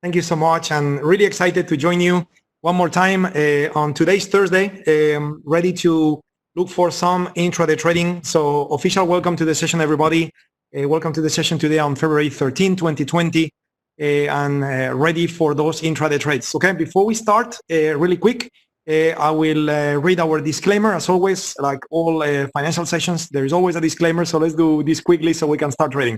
Thank you so much, and really excited to join you one more time on today's Thursday. Ready to look for some intraday trading. So official welcome to the session, everybody. Welcome to the session today on February 13, 2020, and ready for those intraday trades. Okay, before we start, really quick, I will read our disclaimer. As always, like all financial sessions, there is always a disclaimer. So let's do this quickly so we can start trading.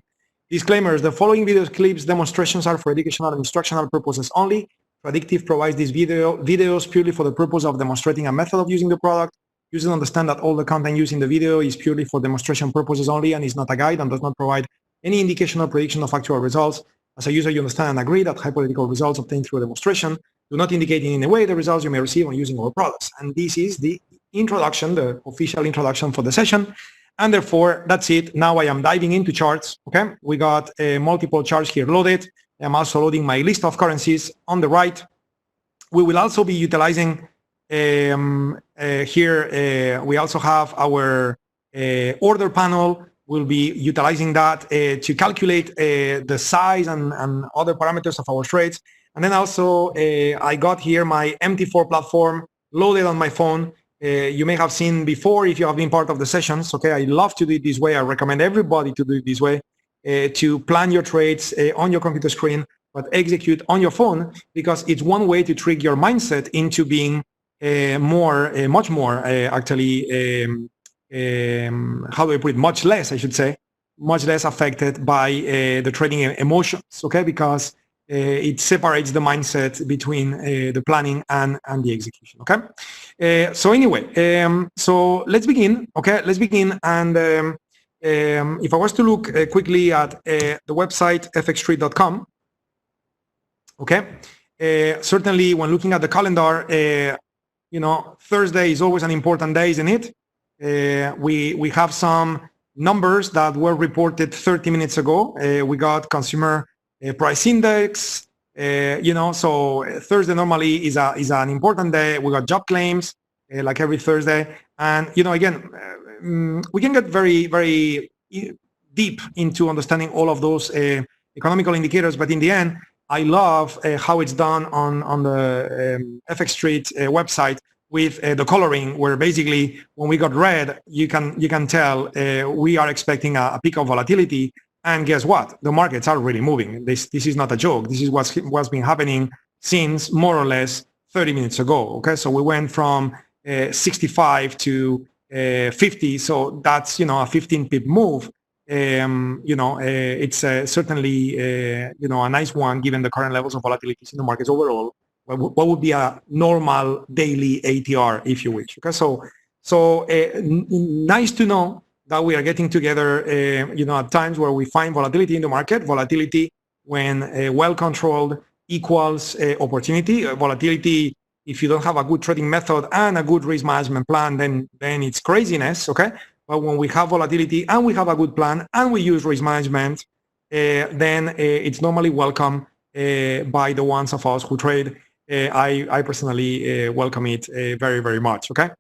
Disclaimers: the following video clips demonstrations are for educational and instructional purposes only. Tradewithufos provides these videos purely for the purpose of demonstrating a method of using the product. Users understand that all the content used in the video is purely for demonstration purposes only and is not a guide and does not provide any indication or prediction of actual results. As a user, you understand and agree that hypothetical results obtained through a demonstration do not indicate in any way the results you may receive on using our products. And this is the introduction, the official introduction for the session. And therefore, that's it. Now I am diving into charts. Okay, we got multiple charts here loaded. I'm also loading my list of currencies on the right. We will also be utilizing here. We also have our order panel. We'll be utilizing that to calculate the size and other parameters of our trades. And then also I got here my MT4 platform loaded on my phone. You may have seen before if you have been part of the sessions. Okay, I love to do it this way. I recommend everybody to do it this way, to plan your trades on your computer screen, but execute on your phone, because it's one way to trick your mindset into being much more, actually, how do I put it, much less, I should say, much less affected by the trading emotions, okay, because it separates the mindset between the planning and the execution. Okay, so anyway, so let's begin. Okay, let's begin. And if I was to look quickly at the website fxtrade.com, okay, certainly when looking at the calendar, you know, Thursday is always an important day, isn't it? We have some numbers that were reported 30 minutes ago. We got consumer price index, you know, so Thursday normally is an important day. We got job claims like every Thursday, and you know, again, we can get very deep into understanding all of those economical indicators. But in the end, I love how it's done on the FX Trade website with the coloring, where basically when we got red, you can tell we are expecting a peak of volatility. And guess what? The markets are really moving. This is not a joke. This is what's been happening since more or less 30 minutes ago. Okay, so we went from 65 to 50. So that's, you know, a 15 pip move. You know, it's certainly you know, a nice one given the current levels of volatility in the markets overall. What would be a normal daily ATR, if you wish? Okay, so nice to know that we are getting together, you know, at times where we find volatility in the market. Volatility, when well controlled, equals opportunity. Volatility, if you don't have a good trading method and a good risk management plan, then it's craziness. Okay, but when we have volatility and we have a good plan and we use risk management, then it's normally welcome by the ones of us who trade. I personally welcome it very much. Okay,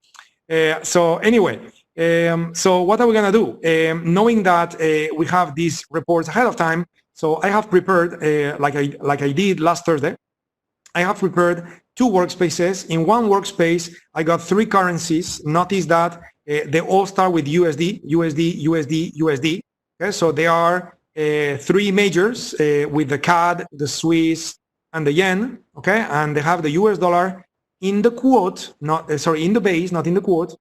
so anyway. So what are we gonna do? Knowing that we have these reports ahead of time, so I have prepared, like I did last Thursday, I have prepared two workspaces. In one workspace, I got three currencies. Notice that they all start with USD. Okay, so they are three majors with the CAD, the Swiss, and the yen. Okay, and they have the US dollar in the quote, in the base, not in the quote.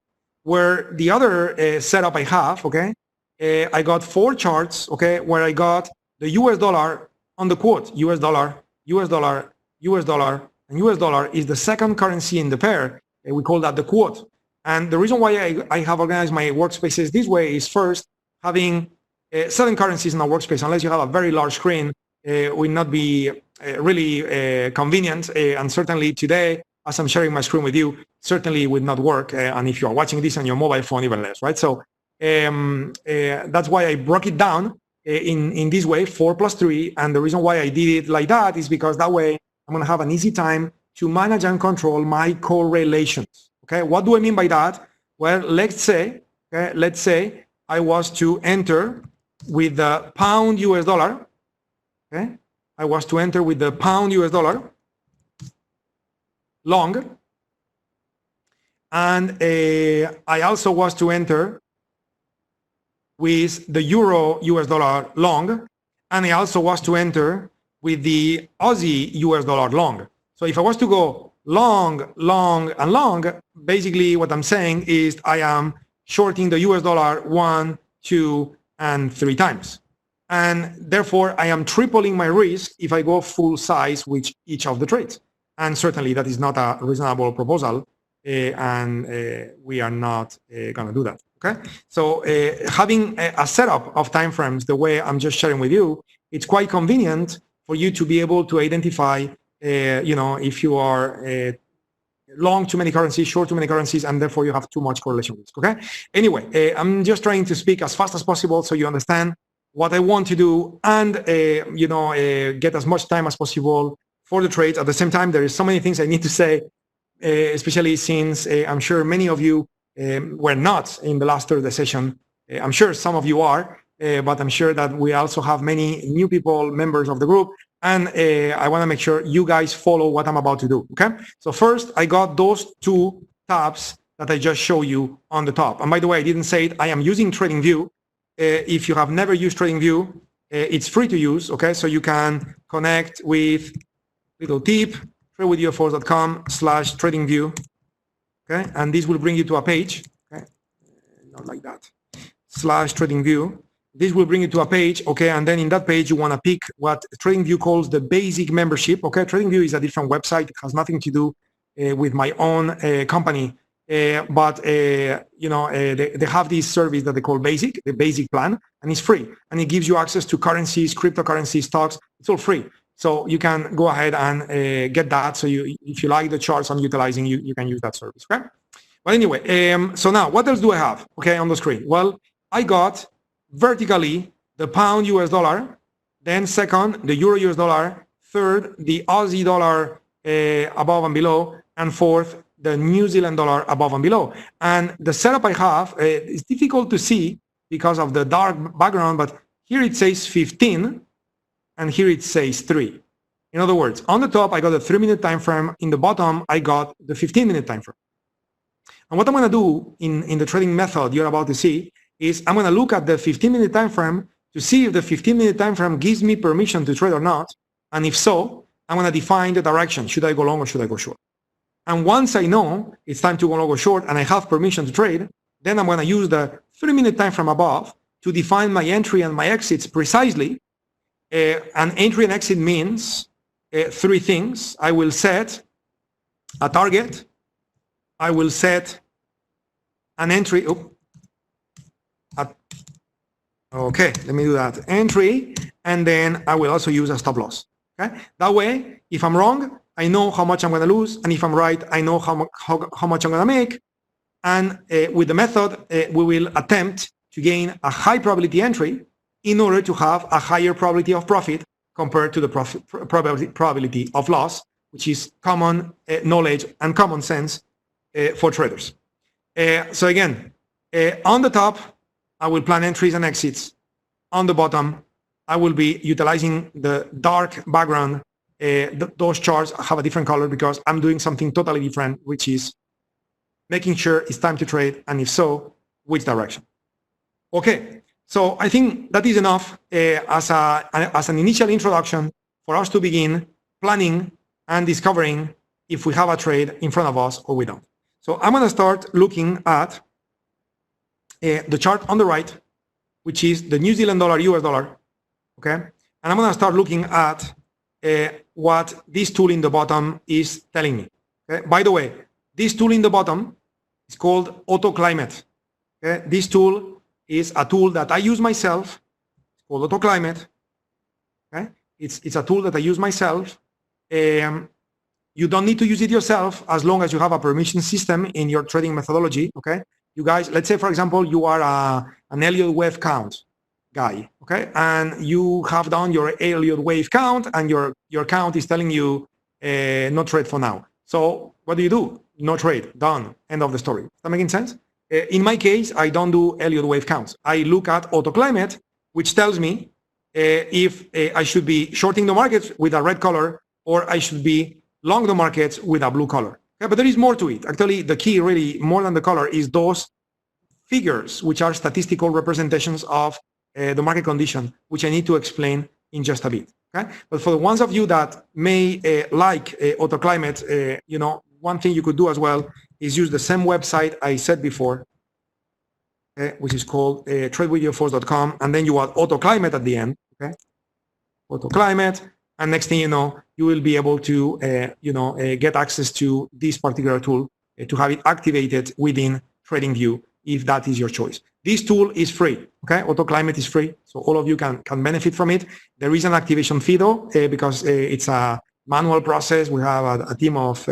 Where the other setup I have, okay, I got four charts, okay, where I got the US dollar on the quote, US dollar, US dollar, US dollar, and US dollar is the second currency in the pair. We call that the quote. And the reason why I have organized my workspaces this way is, first, having 7 currencies in a workspace, unless you have a very large screen, will not be really convenient. And certainly today, as I'm sharing my screen with you, certainly would not work. And if you are watching this on your mobile phone, even less, right? So that's why I broke it down in this way, 4 plus 3. And the reason why I did it like that is because that way I'm going to have an easy time to manage and control my correlations. Okay, what do I mean by that? Well, let's say I was to enter with the pound US dollar. Okay, I was to enter with the pound US dollar long, and I also was to enter with the euro US dollar long, and I also was to enter with the Aussie US dollar long. So if I was to go long, long, and long, basically what I'm saying is I am shorting the US dollar 1, 2, and 3 times. And therefore, I am tripling my risk if I go full size with each of the trades. And certainly that is not a reasonable proposal, and we are not going to do that. Okay, so having a setup of timeframes the way I'm just sharing with you, it's quite convenient for you to be able to identify, if you are long too many currencies, short too many currencies, and therefore you have too much correlation risk. Okay. Anyway, I'm just trying to speak as fast as possible so you understand what I want to do and get as much time as possible for the trades. At the same time, there is so many things I need to say, especially since I'm sure many of you were not in the last Thursday session. I'm sure some of you are, but I'm sure that we also have many new people, members of the group, and I want to make sure you guys follow what I'm about to do. Okay, so first I got those 2 tabs that I just showed you on the top. And by the way, I didn't say it, I am using TradingView. If you have never used TradingView, it's free to use. Okay, so you can connect with little tip, tradewithufos.com/TradingView. Okay, and this will bring you to a page. Okay, not like that. /TradingView. This will bring you to a page. Okay, and then in that page you want to pick what TradingView calls the basic membership. Okay, TradingView is a different website. It has nothing to do with my own company, but they have this service that they call basic, the basic plan, and it's free, and it gives you access to currencies, cryptocurrencies, stocks. It's all free. So you can go ahead and get that. So if you like the charts I'm utilizing, you can use that service. Okay. But anyway, so now what else do I have? Okay, on the screen. Well, I got vertically the pound US dollar, then second the euro US dollar, third the Aussie dollar above and below, and fourth the New Zealand dollar above and below. And the setup I have is difficult to see because of the dark background, but here it says 15 and here it says 3. In other words, on the top I got the 3-minute time frame, in the bottom I got the 15-minute time frame. And what I'm going to do in the trading method you're about to see is I'm going to look at the 15-minute time frame to see if the 15-minute time frame gives me permission to trade or not. And if so, I'm going to define the direction. Should I go long or should I go short? And once I know it's time to go long or short and I have permission to trade, then I'm going to use the 3-minute time frame above to define my entry and my exits precisely. An entry and exit means 3 things. I will set a target. I will set an entry. Okay, let me do that. Entry, and then I will also use a stop loss. Okay, that way, if I'm wrong, I know how much I'm going to lose, and if I'm right, I know how much I'm going to make. And with the method, we will attempt to gain a high probability entry in order to have a higher probability of profit compared to the probability of loss, which is common knowledge and common sense for traders. So again, on the top, I will plan entries and exits. On the bottom, I will be utilizing the dark background. Those charts have a different color because I'm doing something totally different, which is making sure it's time to trade, and if so, which direction. Okay, so I think that is enough as an initial introduction for us to begin planning and discovering if we have a trade in front of us or we don't. So I'm going to start looking at the chart on the right, which is the New Zealand dollar, US dollar, okay? And I'm going to start looking at what this tool in the bottom is telling me. Okay? By the way, this tool in the bottom is called Auto Climate. Okay? This tool is a tool that I use myself. It's called Auto Climate. Okay? It's a tool that I use myself. You don't need to use it yourself as long as you have a permission system in your trading methodology. Okay? You guys, let's say, for example, you are an Elliott wave count guy, okay? And you have done your Elliott wave count and your count is telling you no trade for now. So what do? No trade, done, end of the story. Is that making sense? In my case, I don't do Elliott wave counts. I look at Auto Climate, which tells me if I should be shorting the markets with a red color or I should be long the markets with a blue color. Okay, but there is more to it. Actually, the key really, more than the color, is those figures, which are statistical representations of the market condition, which I need to explain in just a bit. Okay, but for the ones of you that may like AutoClimate, you know, one thing you could do as well is use the same website I said before, which is called tradewithufos.com, and then you add AutoClimate at the end. Okay, AutoClimate, and next thing you know, you will be able to get access to this particular tool to have it activated within TradingView, if that is your choice. This tool is free. Okay, AutoClimate is free, so all of you can benefit from it. There is an activation fee though, because it's a manual process. We have a team of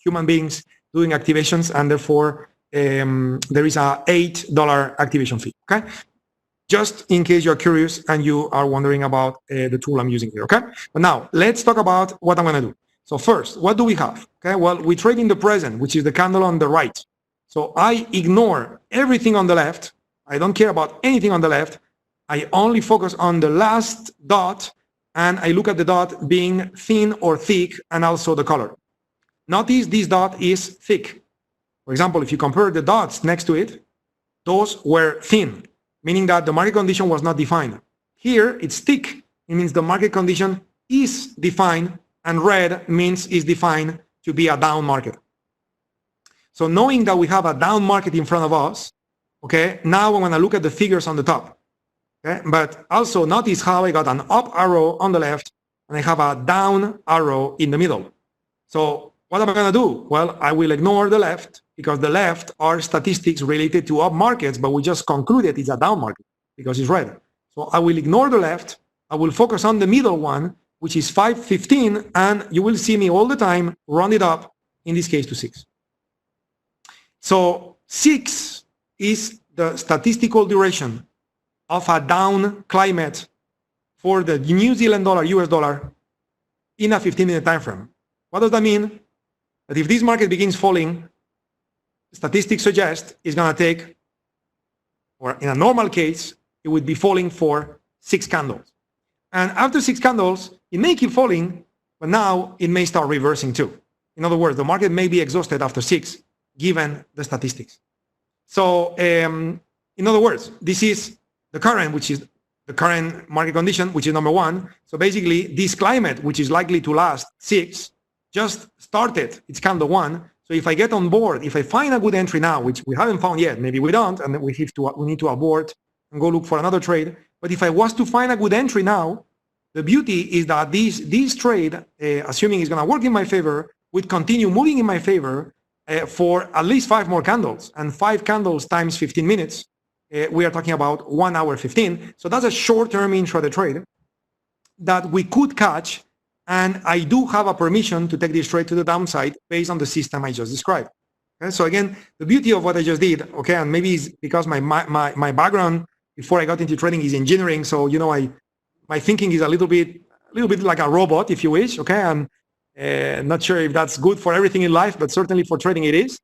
human beings doing activations, and therefore there is a $8 activation fee. Okay, just in case you're curious and you are wondering about the tool I'm using here. Okay, but now let's talk about what I'm going to do. So first, what do we have? Okay, well, we trade in the present, which is the candle on the right. So I ignore everything on the left. I don't care about anything on the left. I only focus on the last dot, and I look at the dot being thin or thick, and also the color. Notice this dot is thick. For example, if you compare the dots next to it, those were thin, meaning that the market condition was not defined. Here, it's thick. It means the market condition is defined, and red means is defined to be a down market. So knowing that we have a down market in front of us, okay, now I'm going to look at the figures on the top. Okay, but also notice how I got an up arrow on the left and I have a down arrow in the middle. So what am I going to do? Well, I will ignore the left, because the left are statistics related to up markets, but we just concluded it's a down market because it's red. So I will ignore the left. I will focus on the middle one, which is 515, and you will see me all the time round it up, in this case to 6. So 6 is the statistical duration of a down climate for the New Zealand dollar, US dollar, in a 15-minute time frame. What does that mean? That if this market begins falling, statistics suggest it's going to take, or in a normal case, it would be falling for 6 candles. And after 6 candles, it may keep falling, but now it may start reversing too. In other words, the market may be exhausted after 6, given the statistics. So in other words, this is the current, which is the current market condition, which is number 1. So basically, this climate, which is likely to last 6, just started its candle 1. So if I get on board, if I find a good entry now, which we haven't found yet, maybe we don't, and we need to abort and go look for another trade. But if I was to find a good entry now, the beauty is that this trade, assuming it's going to work in my favor, would continue moving in my favor for at least 5 more candles. And 5 candles times 15 minutes, we are talking about 1 hour 15. So that's a short-term intraday trade that we could catch. And I do have a permission to take this trade to the downside based on the system I just described. Okay? So again, the beauty of what I just did, okay, and maybe it's because my background before I got into trading is engineering. So, you know, my thinking is a little bit like a robot, if you wish, okay? I'm not sure if that's good for everything in life, but certainly for trading it is.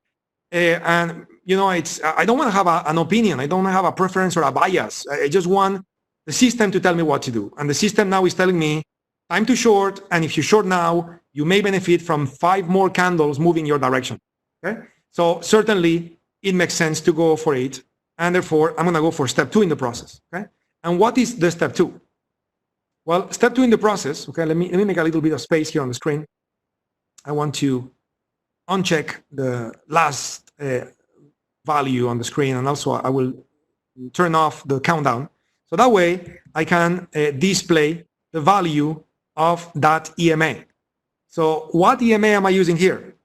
And, you know, I don't want to have an opinion. I don't have a preference or a bias. I just want the system to tell me what to do. And the system now is telling me time to short, and if you short now, you may benefit from 5 more candles moving your direction, okay? So certainly, it makes sense to go for it, and therefore, I'm going to go for step 2 in the process, okay? And what is the step 2? Well, step 2 in the process, okay, let me make a little bit of space here on the screen. I want to uncheck the last value on the screen, and also I will turn off the countdown. So that way, I can display the value of that EMA. So what EMA am I using here?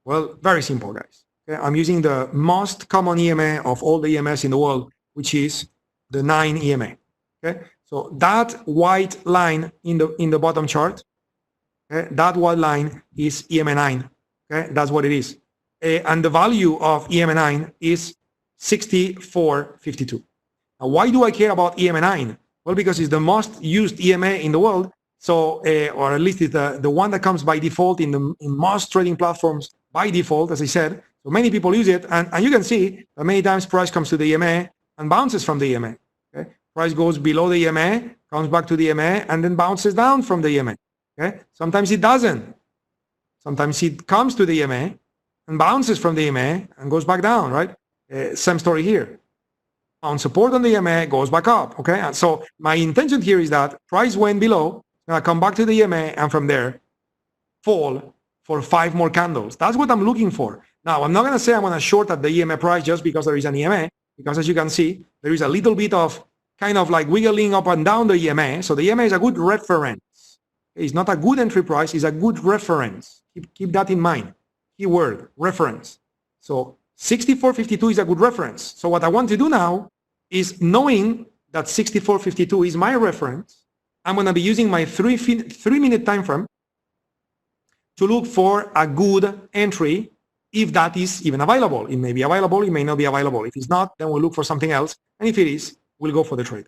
Well, very simple, guys. Okay, I'm using the most common EMA of all the EMAs in the world, which is the 9 EMA. Okay, so that white line in the bottom chart, okay, that white line is EMA 9. Okay, that's what it is. And the value of EMA 9 is 64.52. Now, why do I care about EMA 9? Well, because it's the most used EMA in the world. So, or at least it's the one that comes by default in most trading platforms by default, as I said. So many people use it, and you can see that many times price comes to the EMA and bounces from the EMA. Okay? Price goes below the EMA, comes back to the EMA, and then bounces down from the EMA. Okay, sometimes it doesn't. Sometimes it comes to the EMA and bounces from the EMA and goes back down, right? Same story here. On support on the EMA, goes back up, okay? And so my intention here is that price went below, gonna come back to the EMA, and from there, fall for 5 more candles. That's what I'm looking for. Now, I'm not gonna say I'm gonna short at the EMA price just because there is an EMA, because as you can see, there is a little bit of kind of like wiggling up and down the EMA. So the EMA is a good reference. It's not a good entry price, it's a good reference. Keep that in mind. Keyword, reference. So 64.52 is a good reference. So what I want to do now is, knowing that 64.52 is my reference, I'm going to be using my 3-minute time frame to look for a good entry, if that is even available. It may be available, it may not be available. If it's not, then we'll look for something else. And if it is, we'll go for the trade.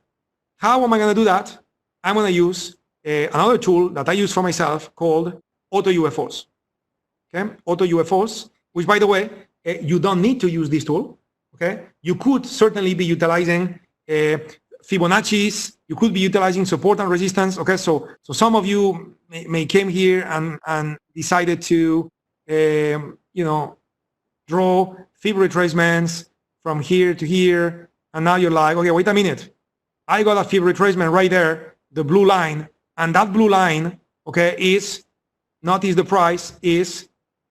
How am I going to do that? I'm going to use another tool that I use for myself called Auto UFOs. Okay, Auto UFOs, which, by the way, you don't need to use this tool. Okay, you could certainly be utilizing Fibonacci's. You could be utilizing support and resistance. Okay, so some of you may came here and decided to draw Fib retracements from here to here, and now you're like, okay, wait a minute, I got a Fib retracement right there, the blue line, and that blue line, okay, is, notice the price is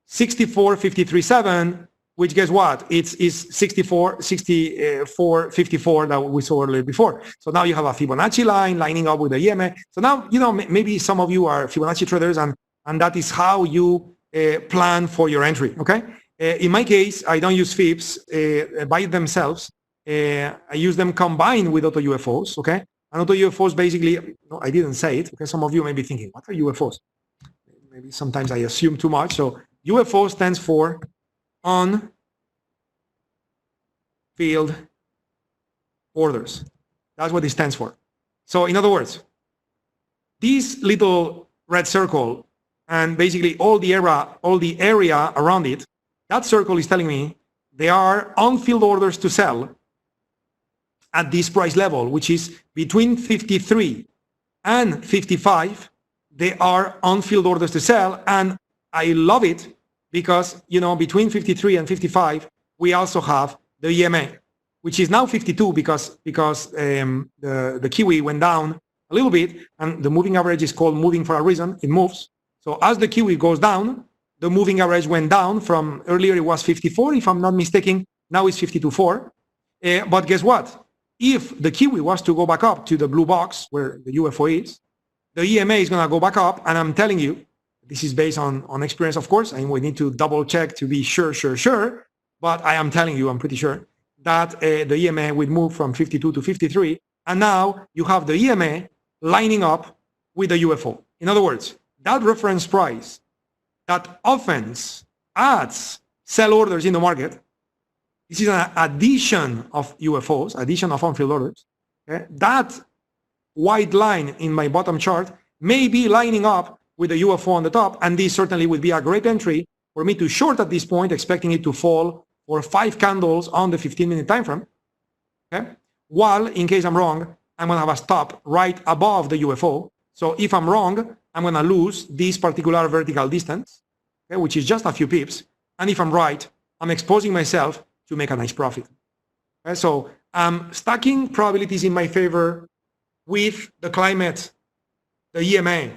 64.537, which, guess what? Is 64.54 that we saw earlier before. So now you have a Fibonacci line lining up with the EMA. So now, maybe some of you are Fibonacci traders, and that is how you plan for your entry, okay? In my case, I don't use Fibs by themselves. I use them combined with Auto UFOs, okay? And Auto UFOs basically, no, I didn't say it, okay? Some of you may be thinking, what are UFOs? Maybe sometimes I assume too much. So UFO stands for on-field orders. That's what it stands for. So in other words, this little red circle and basically all the area around it, that circle is telling me they are on-field orders to sell at this price level, which is between 53 and 55. They are on-field orders to sell, and I love it because, between 53 and 55, we also have the EMA, which is now 52 because the Kiwi went down a little bit, and the moving average is called moving for a reason. It moves. So as the Kiwi goes down, the moving average went down from earlier it was 54, if I'm not mistaken. Now it's 52.4. But guess what? If the Kiwi was to go back up to the blue box where the UFO is, the EMA is going to go back up, and I'm telling you, this is based on experience, of course, and we need to double check to be sure, but I am telling you, I'm pretty sure, that the EMA would move from 52 to 53, and now you have the EMA lining up with the UFO. In other words, that reference price that often adds sell orders in the market, this is an addition of UFOs, addition of on-field orders. Okay? That white line in my bottom chart may be lining up with the UFO on the top, and this certainly would be a great entry for me to short at this point, expecting it to fall for 5 candles on the 15-minute time frame. Okay? While, in case I'm wrong, I'm going to have a stop right above the UFO. So if I'm wrong, I'm going to lose this particular vertical distance, okay, which is just a few pips. And if I'm right, I'm exposing myself to make a nice profit. Okay? So I'm stacking probabilities in my favor with the climate, the EMA,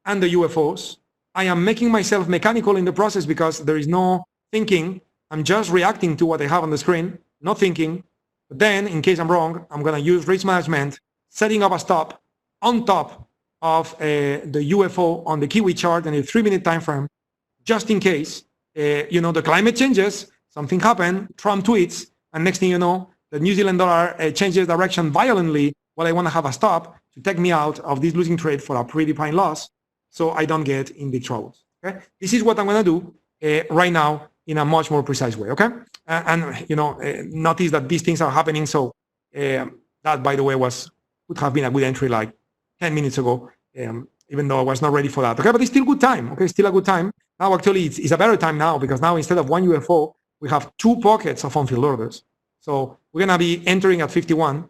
and the UFOs. I am making myself mechanical in the process because there is no thinking. I'm just reacting to what I have on the screen, not thinking. But then, in case I'm wrong, I'm going to use risk management, setting up a stop on top of the UFO on the Kiwi chart and a 3-minute time frame, just in case, the climate changes, something happened, Trump tweets, and next thing you know, the New Zealand dollar changes direction violently. Well, I want to have a stop to take me out of this losing trade for a predefined loss, so I don't get in big troubles. Okay, this is what I'm going to do right now in a much more precise way. Okay, notice that these things are happening. So that, by the way, would have been a good entry like 10 minutes ago, even though I was not ready for that. Okay, but it's still good time. Okay, still a good time. Now, actually, it's a better time now because now instead of one UFO, we have 2 pockets of on-field orders. So we're going to be entering at 51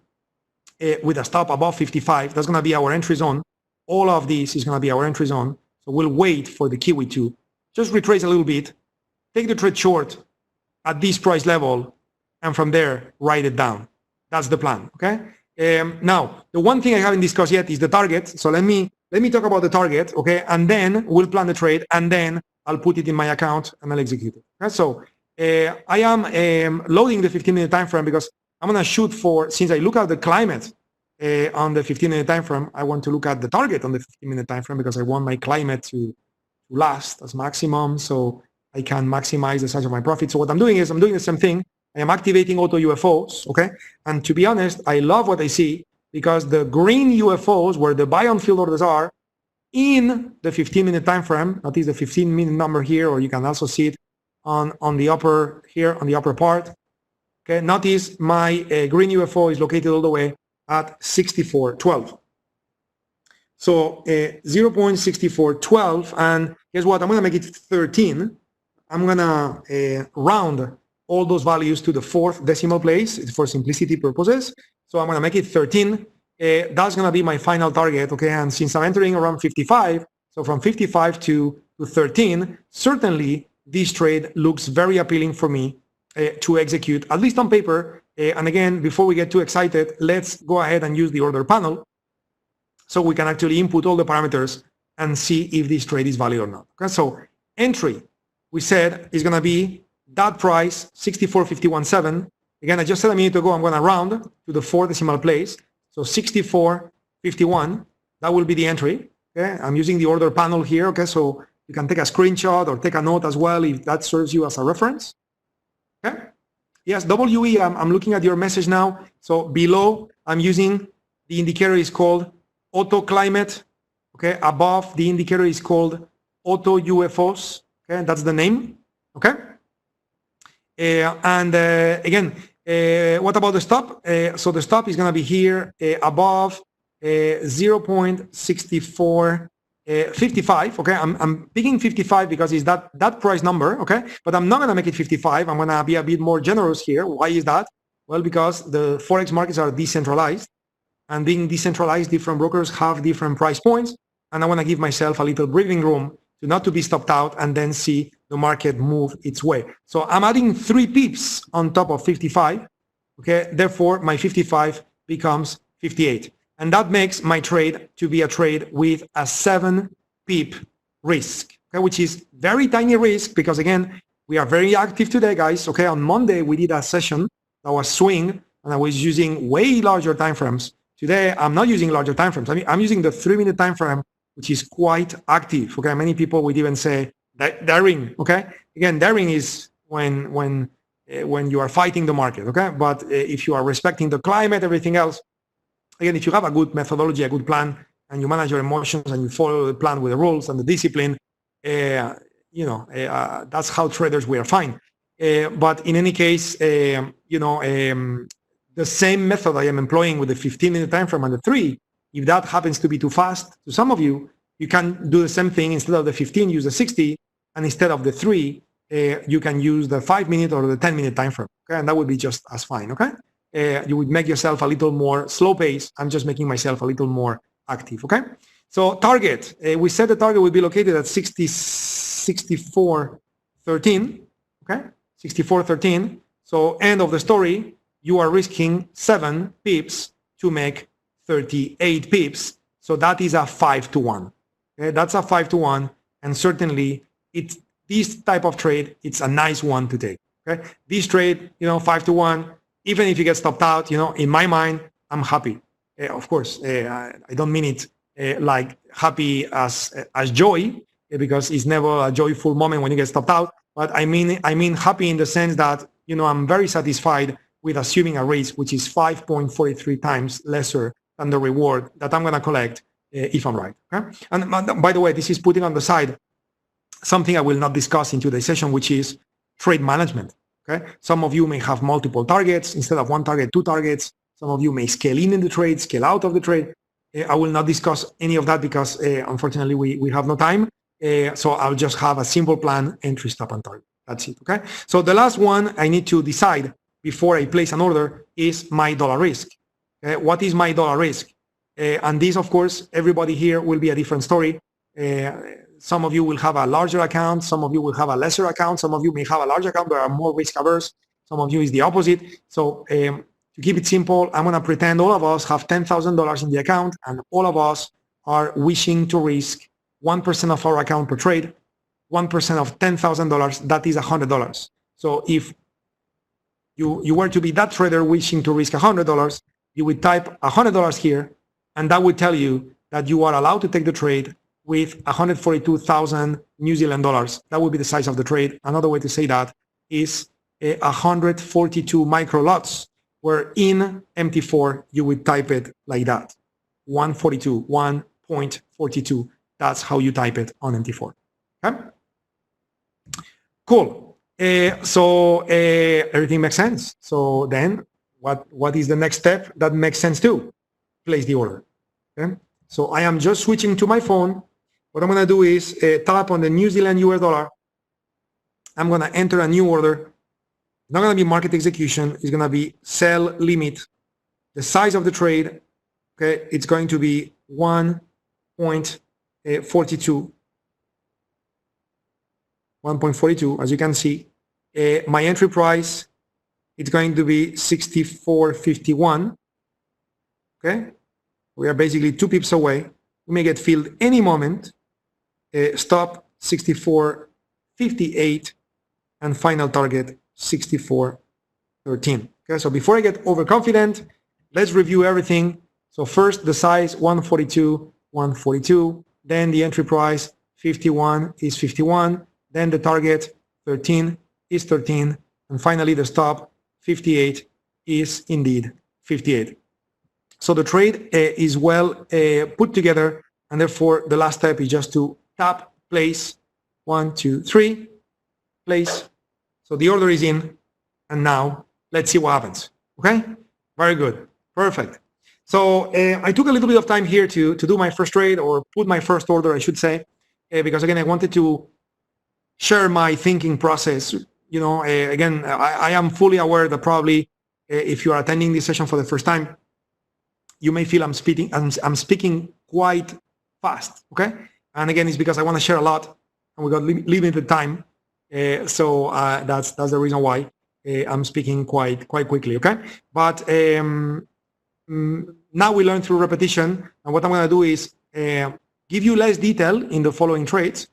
with a stop above 55. That's going to be our entry zone. All of this is going to be our entry zone. So we'll wait for the Kiwi to just retrace a little bit, take the trade short at this price level, and from there, write it down. That's the plan, okay? Now, the one thing I haven't discussed yet is the target. So let me talk about the target, okay? And then we'll plan the trade, and then I'll put it in my account and I'll execute it. Okay? So I am loading the 15-minute time frame because I'm gonna shoot for, since I look at the climate on the 15-minute time frame, I want to look at the target on the 15-minute time frame because I want my climate to last as maximum so I can maximize the size of my profit. So what I'm doing is I'm doing the same thing. I am activating auto UFOs, okay? And to be honest, I love what I see because the green UFOs, where the buy on field orders are, in the 15-minute time frame, that is the 15-minute number here, or you can also see it on the upper here, on the upper part. Okay, notice my green UFO is located all the way at 64.12. So 0.6412, and guess what? I'm gonna make it 13. I'm gonna round all those values to the 4th decimal place. It's for simplicity purposes. So I'm gonna make it 13. That's gonna be my final target, okay? And since I'm entering around 55, so from 55 to 13, certainly this trade looks very appealing for me to execute, at least on paper. And again, before we get too excited, let's go ahead and use the order panel so we can actually input all the parameters and see if this trade is valid or not. Okay, so entry, we said, is gonna be that price, 64.517. Again, I just said a minute ago, I'm gonna round to the 4th decimal place. So 64.51, that will be the entry. Okay, I'm using the order panel here. Okay, so you can take a screenshot or take a note as well if that serves you as a reference. Okay. Yes, WE, I'm looking at your message now. So below, I'm using the indicator is called auto climate. Okay, above the indicator is called auto UFOs. Okay, that's the name. Okay. Again, what about the stop? So the stop is going to be here above 0.6455. Okay, I'm picking 55 because it's that price number. Okay, but I'm not going to make it 55. I'm going to be a bit more generous here. Why is that? Well, because the forex markets are decentralized, and being decentralized, different brokers have different price points, and I want to give myself a little breathing room to not to be stopped out and then see the market move its way. So I'm adding 3 pips on top of 55. Okay, therefore my 55 becomes 58. And that makes my trade to be a trade with a 7 pip risk, okay, which is very tiny risk because again, we are very active today, guys. Okay, on Monday, we did a session that was swing and I was using way larger time frames. Today, I'm not using larger time frames. I mean, I'm using the 3-minute time frame, which is quite active. Okay, many people would even say daring. Okay, again, daring is when you are fighting the market. Okay, but if you are respecting the climate, everything else, again, if you have a good methodology, a good plan, and you manage your emotions and you follow the plan with the rules and the discipline, that's how traders we are fine. But in any case, the same method I am employing with the 15-minute time frame and the 3, if that happens to be too fast to some of you, you can do the same thing. Instead of the 15, use the 60, and instead of the 3, you can use the 5-minute or the 10-minute time frame. Okay, and that would be just as fine. Okay, you would make yourself a little more slow pace. I'm just making myself a little more active. Okay, so target, we said the target would be located at 64.13. Okay, 64.13. So end of the story. You are risking 7 pips to make 38 pips. So that is a 5-to-1. Okay, that's a 5-to-1, and certainly this type of trade, it's a nice one to take. Okay, this trade, 5-to-1, even if you get stopped out, in my mind, I'm happy. Of course, I don't mean it like happy as joy, because it's never a joyful moment when you get stopped out. But I mean happy in the sense that I'm very satisfied with assuming a risk which is 5.43 times lesser than the reward that I'm going to collect if I'm right. Okay? And by the way, this is putting on the side something I will not discuss in today's session, which is trade management. Okay, some of you may have multiple targets instead of 1 target, 2 targets. Some of you may scale in the trade, scale out of the trade. I will not discuss any of that because unfortunately we have no time. So I'll just have a simple plan, entry, stop, and target. That's it. Okay. So the last one I need to decide before I place an order is my dollar risk. Okay? What is my dollar risk? And this, of course, everybody here will be a different story. Some of you will have a larger account, some of you will have a lesser account, some of you may have a large account but are more risk averse, some of you is the opposite. So to keep it simple, I'm going to pretend all of us have $10,000 in the account and all of us are wishing to risk 1% of our account per trade. 1% of $10,000, that is $100. So if you were to be that trader wishing to risk $100, you would type $100 here, and that would tell you that you are allowed to take the trade with 142,000 New Zealand dollars. That would be the size of the trade. Another way to say that is 142 micro lots, where in MT4 you would type it like that, 1.42. That's how you type it on MT4. Okay? Cool. So everything makes sense. So then what is the next step that makes sense too? Place the order. Okay? So I am just switching to my phone. What I'm going to do is tap on the New Zealand US dollar. I'm going to enter a new order. Not going to be market execution. It's going to be sell limit. The size of the trade, okay, it's going to be 1.42. 1.42, as you can see. My entry price, it's going to be 64.51. Okay, we are basically 2 pips away. We may get filled any moment. Stop 64.58 and final target 64.13. Okay, so before I get overconfident, let's review everything. So first the size 142, then the entry price 51 is 51, then the target 13 is 13, and finally the stop 58 is indeed 58. So the trade is well put together, and therefore the last step is just to tap, place, 1, 2, 3, place. So the order is in, and now let's see what happens. Okay, very good, perfect. So I took a little bit of time here to do my first trade, or put my first order, I should say, because again I wanted to share my thinking process. You know, again, I am fully aware that probably if you are attending this session for the first time, you may feel I'm speaking quite fast. Okay, and again, it's because I want to share a lot, and we got limited time, so that's the reason why I'm speaking quite quickly. Okay, but now we learn through repetition, and what I'm going to do is give you less detail in the following trades,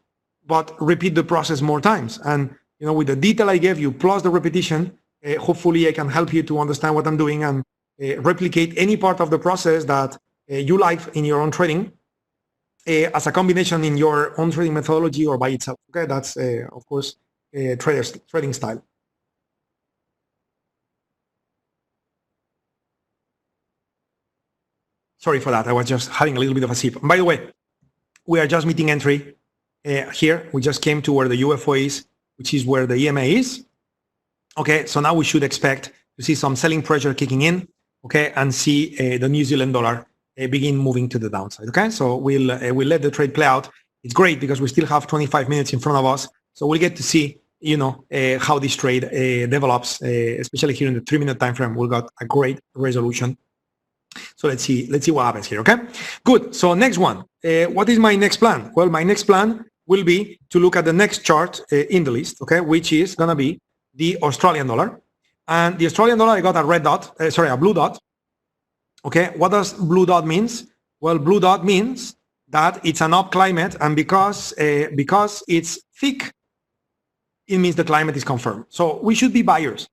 but repeat the process more times. And you know, with the detail I gave you plus the repetition, hopefully I can help you to understand what I'm doing and replicate any part of the process that you like in your own trading as a combination in your own trading methodology or by itself. Okay, that's of course trading style. Sorry for that. I was just having a little bit of a sip. And by the way, we are just meeting entry here. We just came to where the UFO is, which is where the EMA is. Okay, so now we should expect to see some selling pressure kicking in, okay, and see the New Zealand dollar begin moving to the downside. Okay, so we'll let the trade play out. It's great because we still have 25 minutes in front of us, so we'll get to see, you know, how this trade develops, especially here in the 3-minute time frame. We got a great resolution. So let's see what happens here. Okay, good. So next one, what is my next plan? Well, my next plan will be to look at the next chart in the list, okay, which is gonna be the Australian dollar. And the Australian dollar, I got a red dot, a blue dot. Okay, what does blue dot means? Well, blue dot means that it's an up climate, and because it's thick, it means the climate is confirmed. So we should be buyers.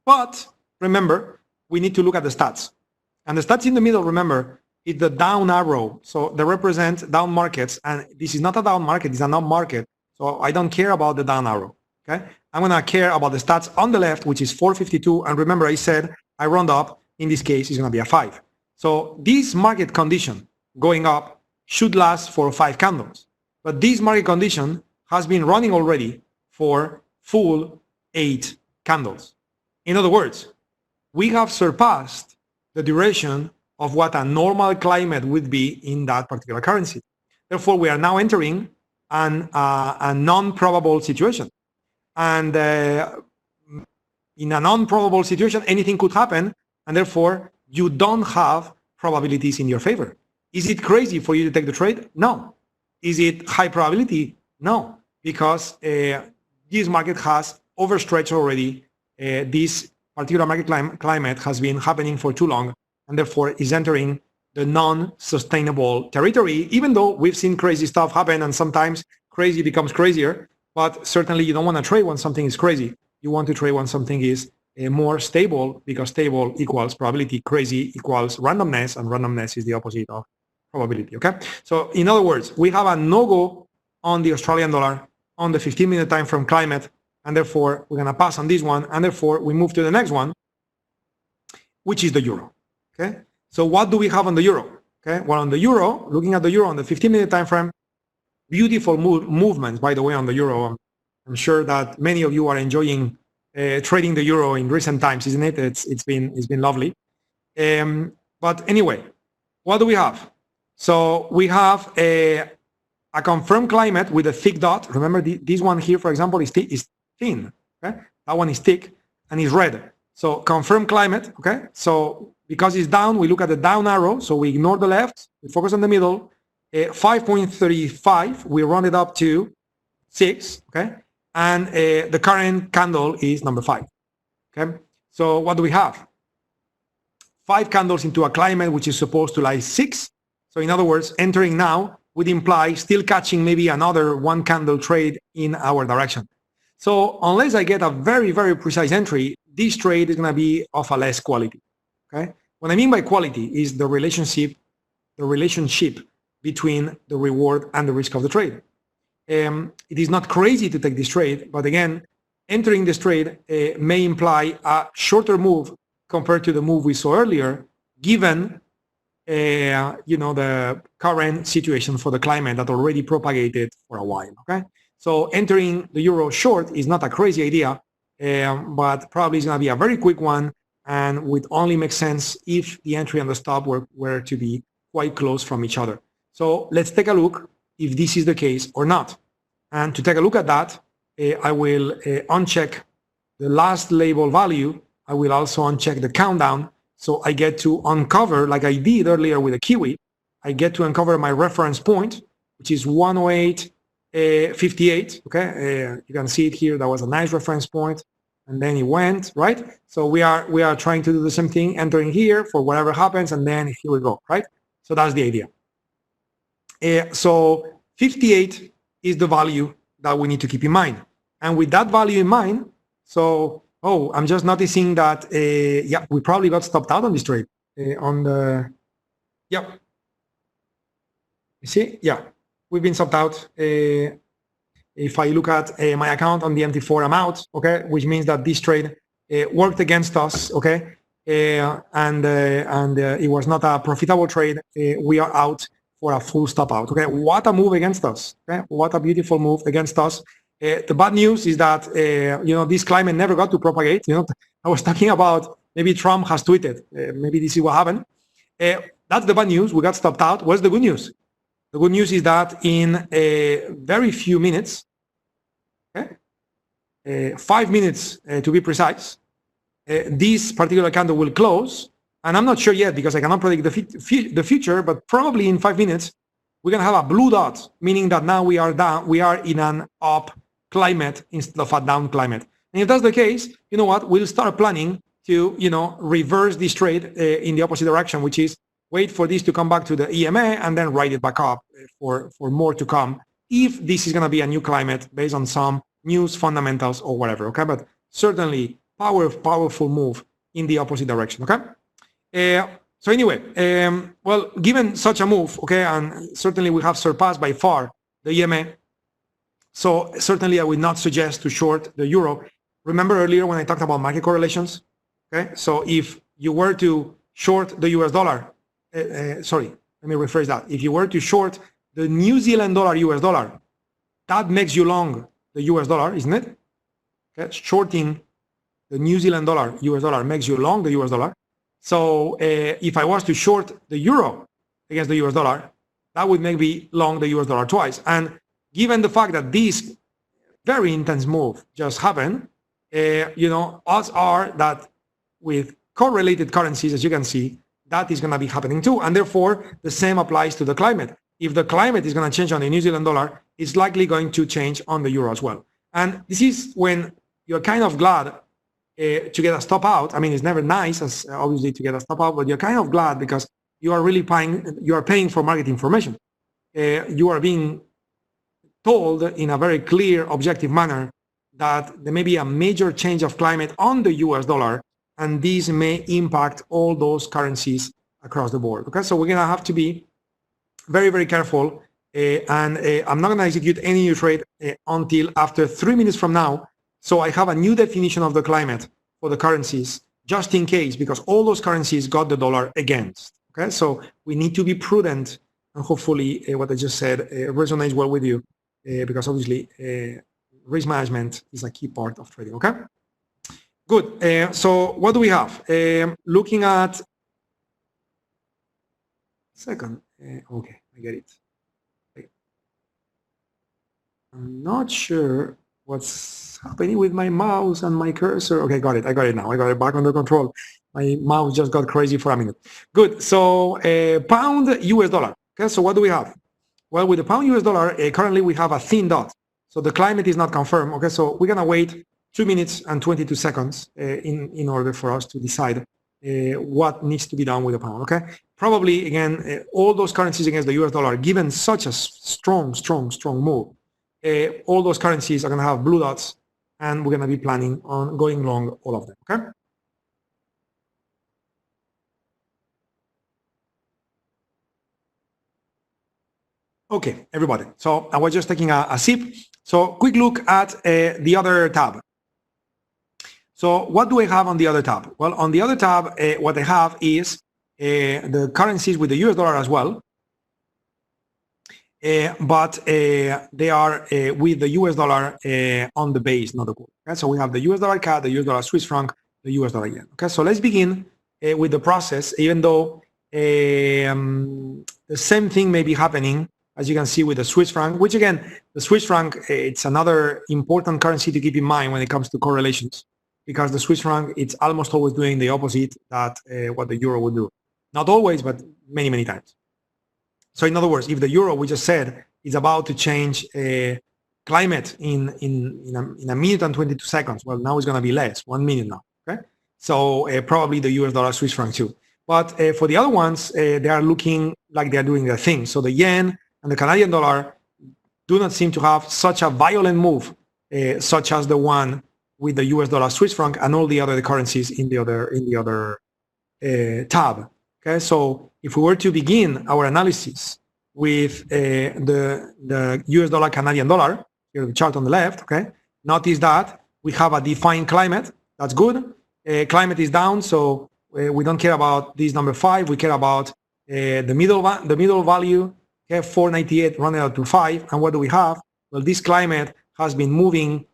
But remember, we need to look at the stats. And the stats in the middle, remember, is the down arrow. So they represent down markets, and this is not a down market, it's an up market. So I don't care about the down arrow, okay? I'm gonna care about the stats on the left, which is 452. And remember, I said I round up, in this case, it's gonna be a 5. So this market condition going up should last for 5 candles. But this market condition has been running already for full 8 candles. In other words, we have surpassed the duration of what a normal climate would be in that particular currency. Therefore, we are now entering a non-probable situation. And in a non-probable situation, anything could happen, and therefore you don't have probabilities in your favor. Is it crazy for you to take the trade? No. Is it high probability? No, because this market has overstretched already. This particular market climate has been happening for too long, and therefore is entering the non-sustainable territory, even though we've seen crazy stuff happen, and sometimes crazy becomes crazier, but certainly you don't want to trade when something is crazy. You want to trade when something is more stable, because stable equals probability, crazy equals randomness, and randomness is the opposite of probability, okay? So in other words, we have a no-go on the Australian dollar on the 15-minute time frame climate, and therefore we're going to pass on this one, and therefore we move to the next one, which is the euro, okay? So what do we have on the euro? Okay, well, on the euro, looking at the euro on the 15-minute time frame, beautiful movements, by the way, on the euro. I'm sure that many of you are enjoying trading the euro in recent times, isn't it? It's been lovely. But anyway, what do we have? So we have a confirmed climate with a thick dot. Remember, this one here, for example, is thin. Okay, that one is thick and is red. So confirmed climate. Okay, so because it's down, we look at the down arrow. So we ignore the left, we focus on the middle. 5.35, we round it up to 6. Okay, and the current candle is number 5. Okay, so what do we have? 5 candles into a climate which is supposed to lie 6. So in other words, entering now would imply still catching maybe another 1 candle trade in our direction. So unless I get a very, very precise entry, this trade is going to be of a less quality. Okay, what I mean by quality is the relationship between the reward and the risk of the trade. It is not crazy to take this trade, but again, entering this trade may imply a shorter move compared to the move we saw earlier, given the current situation for the climate that already propagated for a while. Okay, so entering the euro short is not a crazy idea, but probably it's going to be a very quick one, and would only make sense if the entry and the stop were to be quite close from each other. So let's take a look if this is the case or not. And to take a look at that, I will uncheck the last label value. I will also uncheck the countdown. So I get to uncover, like I did earlier with the Kiwi, I get to uncover my reference point, which is 108.58. Okay, you can see it here. That was a nice reference point, and then it went right. So we are trying to do the same thing, entering here for whatever happens, and then here we go. Right. So that's the idea. So 58 is the value that we need to keep in mind, and with that value in mind, so. Oh, I'm just noticing that, yeah, we probably got stopped out on this trade. You see, yeah, we've been stopped out. If I look at my account on the MT4, I'm out, okay, which means that this trade worked against us, okay, and it was not a profitable trade. We are out for a full stop out, okay. What a move against us, okay? What a beautiful move against us. The bad news is that this climate never got to propagate. I was talking about maybe Trump has tweeted. Maybe this is what happened. That's the bad news. We got stopped out. What's the good news? The good news is that in a very few minutes, okay, 5 minutes to be precise, this particular candle will close. And I'm not sure yet because I cannot predict the future. But probably in 5 minutes, we're gonna have a blue dot, meaning that now we are down. We are in an up climate instead of a down climate. And if that's the case, you know what? We'll start planning to, reverse this trade in the opposite direction, which is wait for this to come back to the EMA and then ride it back up for more to come. If this is going to be a new climate based on some news, fundamentals, or whatever. Okay, but certainly powerful move in the opposite direction. Okay. So anyway, well, given such a move, okay, and certainly we have surpassed by far the EMA. So certainly I would not suggest to short the euro. Remember earlier when I talked about market correlations? Okay, so if you were to short the US dollar, sorry, let me rephrase that. If you were to short the New Zealand dollar, US dollar, that makes you long the US dollar, isn't it? Okay, shorting the New Zealand dollar, US dollar makes you long the US dollar. So if I was to short the euro against the US dollar, that would make me long the US dollar twice. And given the fact that this very intense move just happened, odds are that with correlated currencies, as you can see, that is going to be happening too. And therefore, the same applies to the climate. If the climate is going to change on the New Zealand dollar, it's likely going to change on the euro as well. And this is when you're kind of glad to get a stop out. I mean, it's never nice, as obviously, to get a stop out, but you're kind of glad because you are really paying for market information. You are being told in a very clear, objective manner that there may be a major change of climate on the US dollar, and these may impact all those currencies across the board. Okay, so we're going to have to be very, very careful. I'm not going to execute any new trade until after 3 minutes from now. So I have a new definition of the climate for the currencies, just in case, because all those currencies got the dollar against. Okay, so we need to be prudent, and hopefully what I just said resonates well with you, because obviously risk management is a key part of trading. Okay, good. So what do we have? Looking at second. Okay, I get it. I'm not sure what's happening with my mouse and my cursor. Okay, got it. I got it now. I got it back under control. My mouse just got crazy for a minute. Good. So pound US dollar. Okay, so what do we have? Well, with the pound US dollar, currently we have a thin dot. So the climate is not confirmed. Okay, so we're gonna wait 2 minutes and 22 seconds in order for us to decide what needs to be done with the pound. Okay, probably again all those currencies against the US dollar, given such a strong move, all those currencies are going to have blue dots, and we're going to be planning on going long all of them. Okay. Okay, everybody. So I was just taking a sip. So quick look at the other tab. So what do I have on the other tab? Well, on the other tab, what I have is the currencies with the US dollar as well. But they are with the US dollar on the base, not the core. Okay? So we have the US dollar CAD, the US dollar Swiss franc, the US dollar yen. Okay, so let's begin with the process, even though the same thing may be happening, as you can see, with the Swiss franc, which again, the Swiss franc, it's another important currency to keep in mind when it comes to correlations, because the Swiss franc, it's almost always doing the opposite that what the euro would do. Not always, but many, many times. So in other words, if the euro, we just said, is about to change climate in a minute and 22 seconds, well, now it's going to be less, 1 minute now. Okay, so probably the US dollar, Swiss franc too. But for the other ones, they are looking like they are doing their thing. So the yen and the Canadian dollar do not seem to have such a violent move, such as the one with the US dollar, Swiss franc, and all the other currencies in the other tab. Okay, so if we were to begin our analysis with the US dollar, Canadian dollar, here the chart on the left, okay, notice that we have a defined climate. That's good. Climate is down, so we don't care about this number 5. We care about the middle value, okay, 498 running out to 5. And what do we have? Well, this climate has been moving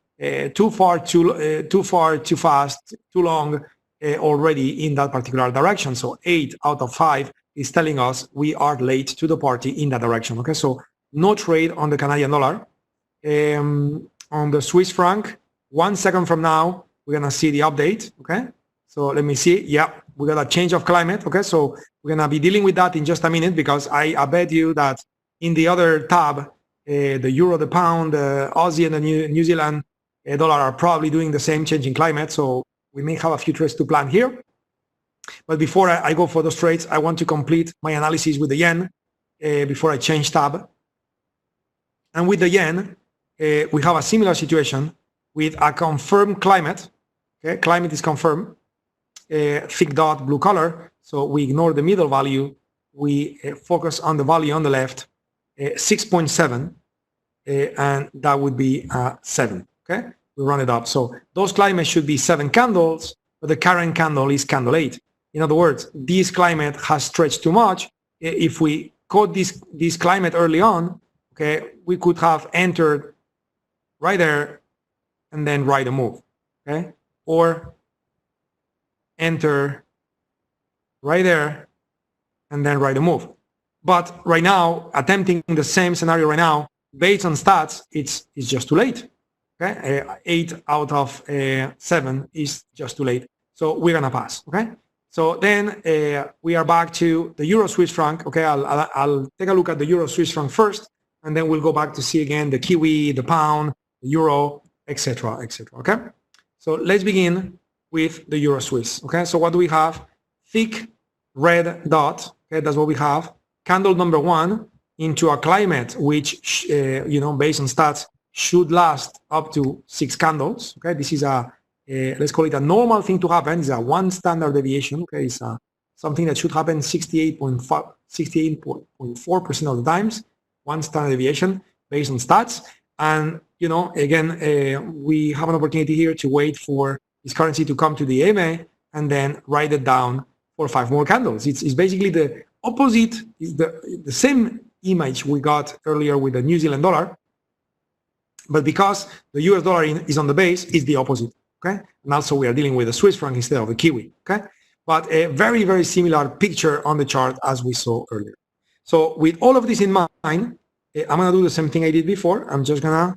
too far, too fast, too long already in that particular direction. So 8 out of 5 is telling us we are late to the party in that direction. Okay, so no trade on the Canadian dollar. On the Swiss franc, 1 second from now, we're gonna see the update. Okay, so let me see. Yeah, we got a change of climate. Okay, so we're gonna be dealing with that in just a minute, because I bet you that in the other tab, the euro, the pound, the Aussie, and the New Zealand dollar are probably doing the same changing climate. So we may have a few trades to plan here. But before I go for those trades, I want to complete my analysis with the yen before I change tab. And with the yen, we have a similar situation with a confirmed climate. Okay, climate is confirmed, thick dot, blue color. So we ignore the middle value. We focus on the value on the left, 6.7, and that would be 7. Okay, we run it up. So those climates should be 7 candles, but the current candle is candle 8. In other words, this climate has stretched too much. If we caught this climate early on, okay, we could have entered right there and then ride a move, okay? Or enter right there and then ride a move. But right now, attempting the same scenario right now, based on stats, it's just too late. Okay, 8 out of 7 is just too late. So we're gonna pass. Okay. So then we are back to the Euro Swiss franc. Okay, I'll take a look at the Euro Swiss franc first, and then we'll go back to see again the Kiwi, the pound, the Euro, etc., etc. Okay, so let's begin with the Euro Swiss. Okay, so what do we have? Thick red dot. Okay, that's what we have. Candle number one into a climate which, based on stats, should last up to 6 candles. Okay, this is a let's call it a normal thing to happen. It's a 1 standard deviation. Okay, it's something that should happen 68.4% of the times. 1 standard deviation based on stats. And again, we have an opportunity here to wait for this currency to come to the EMA and then write it down for 5 more candles. It's basically the opposite, is the same image we got earlier with the New Zealand dollar, but because the US dollar is on the base, it's the opposite. Okay, and also we are dealing with the Swiss franc instead of the Kiwi. Okay, but a very, very similar picture on the chart as we saw earlier. So with all of this in mind, I'm gonna do the same thing I did before. I'm just gonna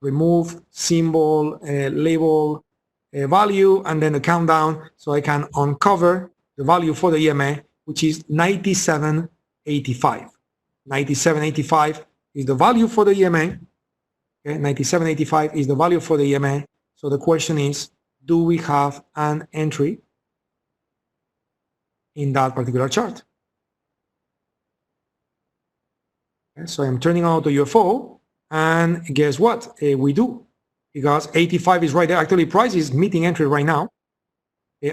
remove symbol, label, value, and then the countdown, so I can uncover the value for the EMA, which is 97.85. 97.85 is the value for the EMA. Okay, 97.85 is the value for the EMA. So the question is, do we have an entry in that particular chart? Okay, so I'm turning on the UFO, and guess what? We do, because 85 is right there. Actually, price is meeting entry right now.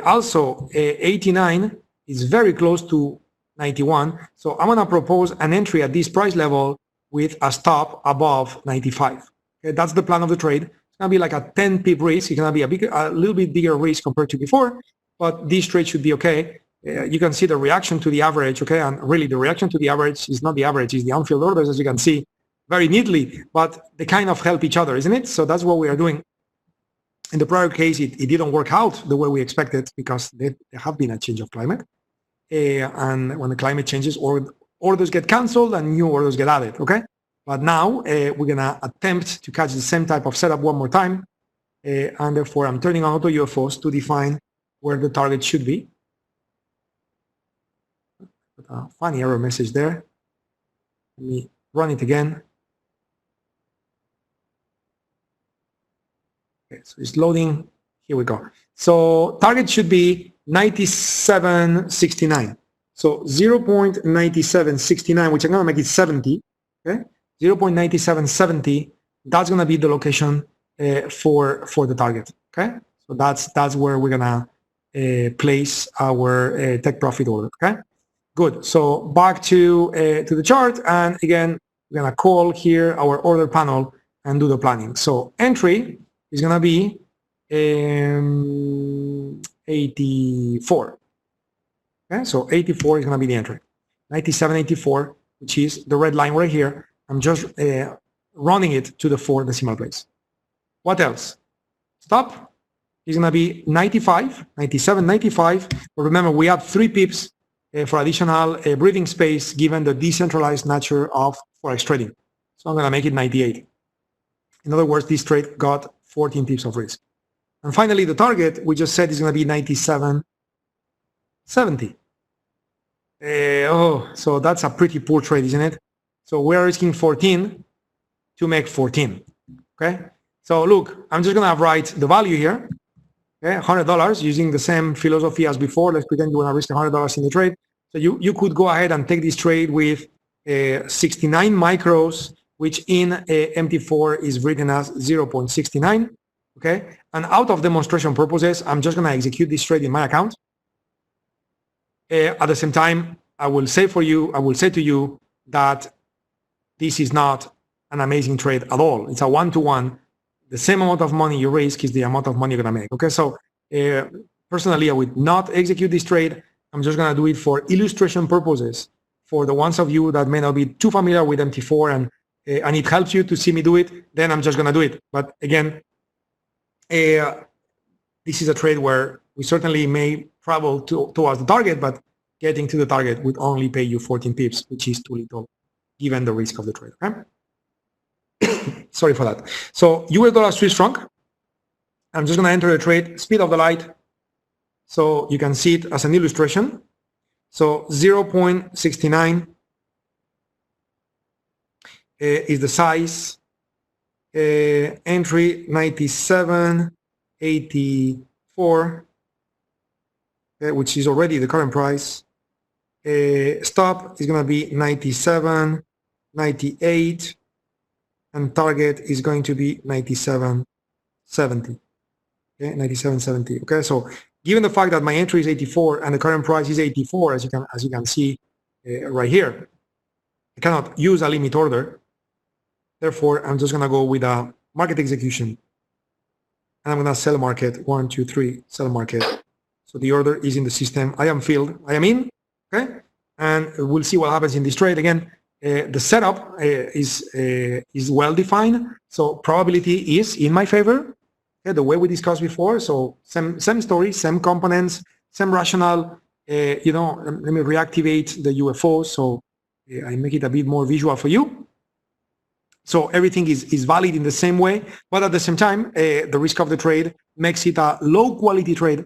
Also, 89 is very close to 91. So I'm gonna propose an entry at this price level with a stop above 95. Okay, that's the plan of the trade. It's gonna be like a 10 pip risk. It's gonna be a little bit bigger risk compared to before, but this trade should be okay. You can see the reaction to the average, okay? And really the reaction to the average is not the average, it's the unfilled orders, as you can see very neatly, but they kind of help each other, isn't it? So that's what we are doing. In the prior case, it didn't work out the way we expected because there have been a change of climate. And when the climate changes, orders get canceled and new orders get added, okay? But now we're gonna attempt to catch the same type of setup one more time. And therefore I'm turning on auto UFOs to define where the target should be. A funny error message there. Let me run it again. Okay, so it's loading. Here we go. So target should be 97.69. So 0.9769, which I'm gonna make it 70. Okay, 0.9770. That's gonna be the location for the target. Okay, so that's where we're gonna place our take profit order. Okay, good. So back to the chart, and again we're gonna call here our order panel and do the planning. So entry is gonna be 84. Okay, so 84 is gonna be the entry. 97.84, which is the red line right here. I'm just running it to the 4 decimal place. What else? Stop is gonna be 95, 97.95. But remember, we have 3 pips for additional breathing space given the decentralized nature of Forex trading. So I'm gonna make it 98. In other words, this trade got 14 pips of risk. And finally, the target we just said is going to be 97.70. So that's a pretty poor trade, isn't it? So we're risking 14 to make 14. Okay. So look, I'm just going to write the value here. Okay, $100 using the same philosophy as before. Let's pretend you want to risk $100 in the trade. So you could go ahead and take this trade with 69 micros, which in MT4 is written as 0.69. Okay, and out of demonstration purposes, I'm just going to execute this trade in my account. At the same time, I will say to you that this is not an amazing trade at all. It's a one-to-one. The same amount of money you risk is the amount of money you're going to make. Okay, so personally, I would not execute this trade. I'm just going to do it for illustration purposes. For the ones of you that may not be too familiar with MT4 and it helps you to see me do it, then I'm just going to do it. But again, this is a trade where we certainly may travel towards the target, but getting to the target would only pay you 14 pips, which is too little given the risk of the trade. Okay? Sorry for that. So US dollar Swiss franc. I'm just going to enter the trade, speed of the light, So you can see it as an illustration. So 0.69 is the size. Entry 97.84, which is already the current price. Stop is going to be 97.98, and target is going to be 97.70. Okay, 97.70. Okay, so given the fact that my entry is 84 and the current price is 84, as you can see right here, I cannot use a limit order. Therefore, I'm just going to go with a market execution. And I'm going to sell market 1, 2, 3, sell market. So the order is in the system. I am filled. I am in. Okay. And we'll see what happens in this trade. Again, the setup is well defined. So probability is in my favor. Okay, the way we discussed before. So same story, same components, same rationale. Let me reactivate the UFO. So I make it a bit more visual for you. So everything is valid in the same way, but at the same time, the risk of the trade makes it a low quality trade.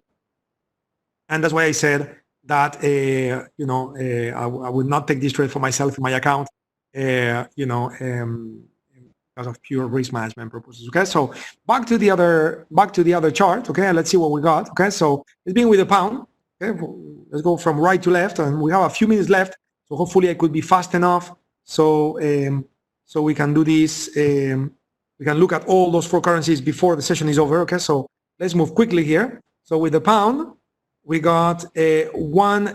And that's why I said that, I would not take this trade for myself in my account, because of pure risk management purposes. Okay, so back to the other chart. Okay, let's see what we got. Okay, so let's begin with the pound. Okay, let's go from right to left, and we have a few minutes left. So hopefully I could be fast enough. So we can do this. We can look at all those 4 currencies before the session is over. Okay, so let's move quickly here. So with the pound, we got one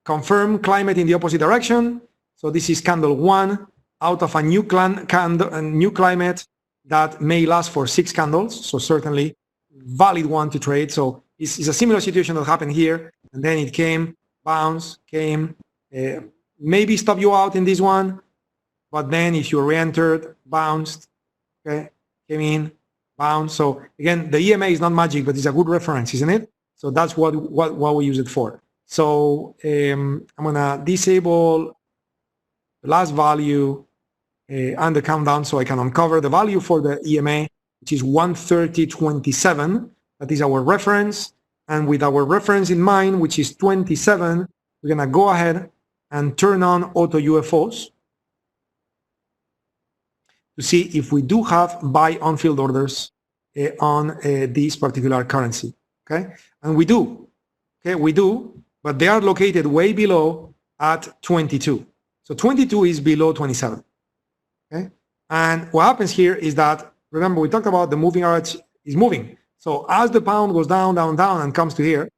confirmed climate in the opposite direction. So this is candle 1 out of a new climate that may last for 6 candles. So certainly valid one to trade. So it's a similar situation that happened here, and then it came, bounced, came, maybe stop you out in this one. But then if you re-entered, bounced, okay, came in, bounced. So again, the EMA is not magic, but it's a good reference, isn't it? So that's what we use it for. So I'm gonna disable the last value and the countdown so I can uncover the value for the EMA, which is 130.27. That is our reference. And with our reference in mind, which is 27, we're gonna go ahead and turn on auto UFOs to see if we do have buy on field orders on this particular currency. Okay, and we do. Okay, we do, but they are located way below at 22. So 22 is below 27. Okay, and what happens here is that, remember, we talked about the moving average is moving. So as the pound goes down, down, down, and comes to here,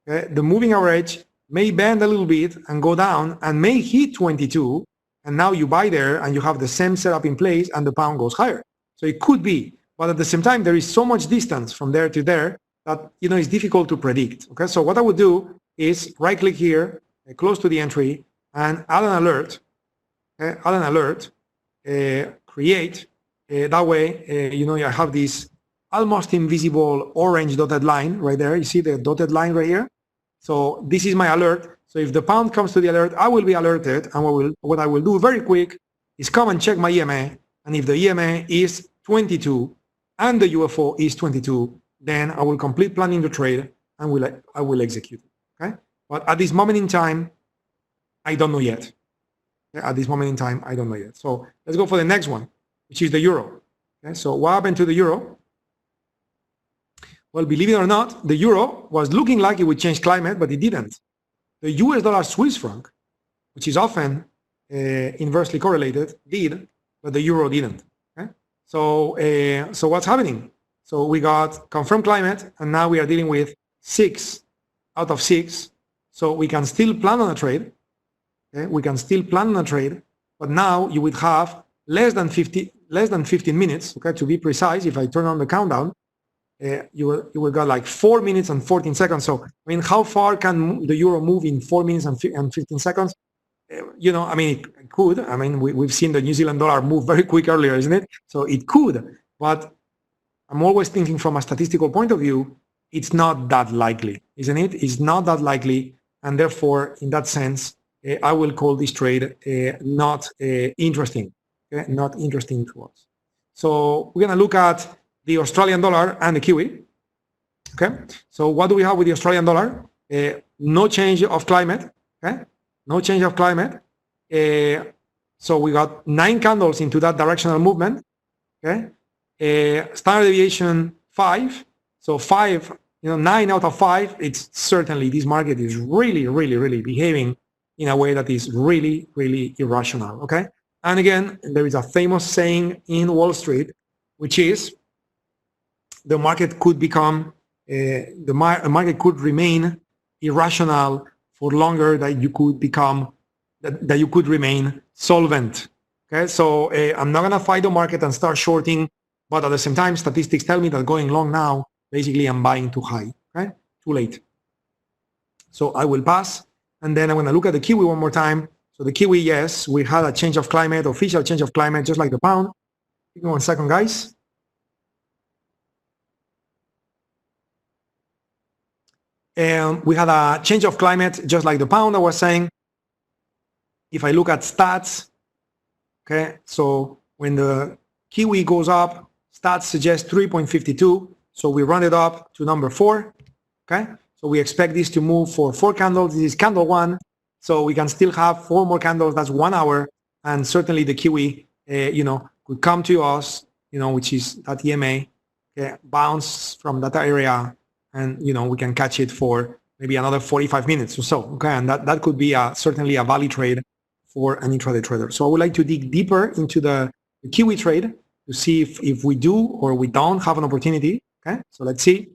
okay, the moving average may bend a little bit and go down and may hit 22. And now you buy there and you have the same setup in place and the pound goes higher. So it could be, but at the same time, there is so much distance from there to there that, it's difficult to predict. Okay, so what I would do is right click here, close to the entry, and add an alert. Okay, add an alert, create. That way, I have this almost invisible orange dotted line right there. You see the dotted line right here? So this is my alert. So if the pound comes to the alert, I will be alerted, and what I will do very quick is come and check my EMA, and if the EMA is 22 and the UFO is 22, then I will complete planning the trade and I will execute it. Okay, but at this moment in time, I don't know yet. Okay? At this moment in time, I don't know yet. So let's go for the next one, which is the euro. Okay, so what happened to the euro? Well, believe it or not, the euro was looking like it would change climate, but it didn't. The US dollar Swiss franc, which is often inversely correlated, did, but the euro didn't. Okay? So what's happening? So we got confirmed climate, and now we are dealing with 6 out of 6. So we can still plan on a trade. Okay? We can still plan on a trade, but now you would have less than 15 minutes. Okay, to be precise, if I turn on the countdown, you will got like 4 minutes and 14 seconds. So I mean, how far can the euro move in 4 minutes and 15 seconds? I mean, it could. I mean, we've seen the New Zealand dollar move very quick earlier, isn't it? So it could, but I'm always thinking from a statistical point of view, it's not that likely, isn't it? It's not that likely, and therefore, in that sense, I will call this trade not interesting. Okay? Not interesting to us. So we're gonna look at the Australian dollar and the Kiwi. Okay, so what do we have with the Australian dollar? No change of climate. Okay, no change of climate. So we got 9 candles into that directional movement. Okay, standard deviation 5. So 5, 9 out of 5. It's certainly, this market is really behaving in a way that is really irrational. Okay, and again, there is a famous saying in Wall Street, which is the market could become the market could remain irrational for longer than you could become that you could remain solvent. Okay, so I'm not gonna fight the market and start shorting, but at the same time, statistics tell me that going long now, basically I'm buying too high. Okay, too late. So I will pass, and then I'm gonna look at the Kiwi one more time. So the Kiwi, yes, we had a change of climate, official change of climate, just like the pound. Give me 1 second, guys. And we had a change of climate, just like the pound I was saying. If I look at stats, okay, so when the Kiwi goes up, stats suggest 3.52. So we run it up to number 4. Okay, so we expect this to move for 4 candles. This is candle 1. So we can still have 4 more candles. That's 1 hour. And certainly the Kiwi, could come to us, which is that EMA, okay, bounce from that area. And, we can catch it for maybe another 45 minutes or so. Okay, and that could be certainly a value trade for an intraday trader. So I would like to dig deeper into the Kiwi trade to see if we do or we don't have an opportunity. Okay, so let's see.